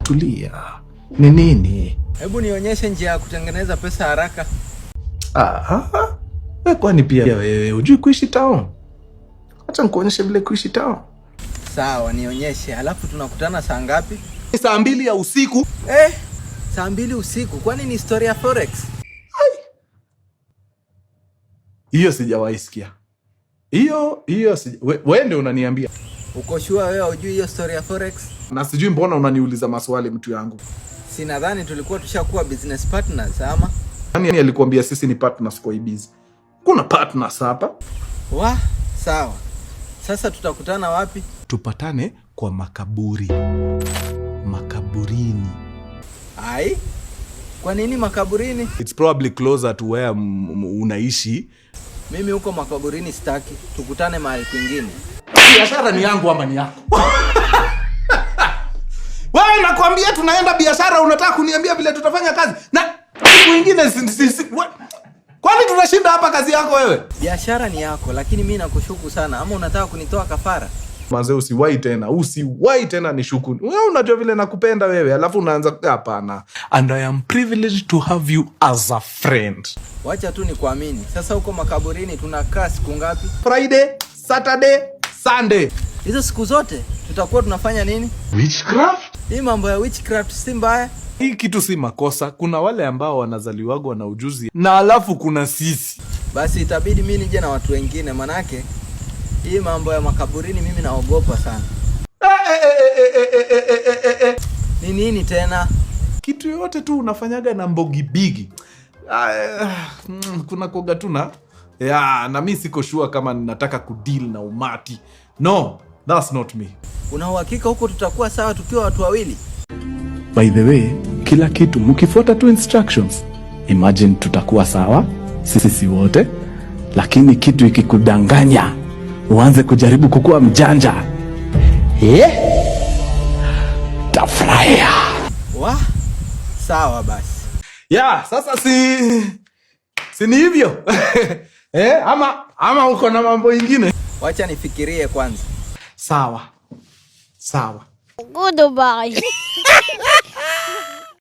tulia. Ni nini? Hebu nionyeshe njia ya kutengeneza pesa haraka. Kwani pia wewe hujui kuishi town? Acha nikuonyeshe vile kuishi town. Sawa, nionyeshe. Alafu tunakutana saa ngapi? Saa 2 ya usiku. Saa 2 usiku. Kwani ni story ya Forex? Hiyo sijawahi sikia. Hiyo wewe ndio unaniambia. Uko sure wewe hujui hiyo story ya Forex? Na sijui mbona unaniuliza maswali mtu yangu. Si nadhani tulikuwa tushakuwa business partners ama? Nani alikuambia sisi ni partners kwa hii biz? Kuna partners hapa? Sawa. Sasa tutakutana wapi? Tupatane kwa makaburi. Makaburini. Kwa nini makaburini? It's probably closer to where unaishi. Mimi huko makaburini sitaki. Tukutane mahali kwingine. Biashara ni yangu ama ni yako? Wewe nakwambia tunaenda biashara, unataka kuniambia vile tutafanya kazi? Na siku nyingine kwani tunashinda hapa kazi yako wewe? Biashara ni yako, lakini mimi nakushuku sana. Ama unataka kunitoa kafara? Manze usiwahi tena nishuku. Wewe unajua vile nakupenda wewe, alafu unaanza hapana. And I am privileged to have you as a friend. Wacha tu nikuamini. Sasa huko makaburini tunakaa siku ngapi? Friday, Saturday, Sunday. Hizo siku zote tutakuwa tunafanya nini? Witchcraft? Hii mambo ya witchcraft si mbaya. Hii kitu si makosa. Kuna wale ambao wanazaliwagwa na ujuzi na alafu kuna sisi. Basi itabidi mimi nije na watu wengine, manake hii mambo ya makaburini mimi naogopa sana. Ni nini tena? Kitu yote tu unafanyaga na mbogi bigi. Kuna koga tu na mimi siko sure kama ninataka kudeal na umati. No, that's not me. Una uhakika huko tutakuwa sawa tukiwa watu wawili? By the way, kila kitu mkifuata tu instructions, imagine tutakuwa sawa sisi wote. Lakini kitu ikikudanganya, uanze kujaribu kukua mjanja, tafurahia. Sawa basi. Sasa si ni hivyo? Ama uko na mambo ingine? Wacha nifikirie kwanza. Sawa. Goodbye.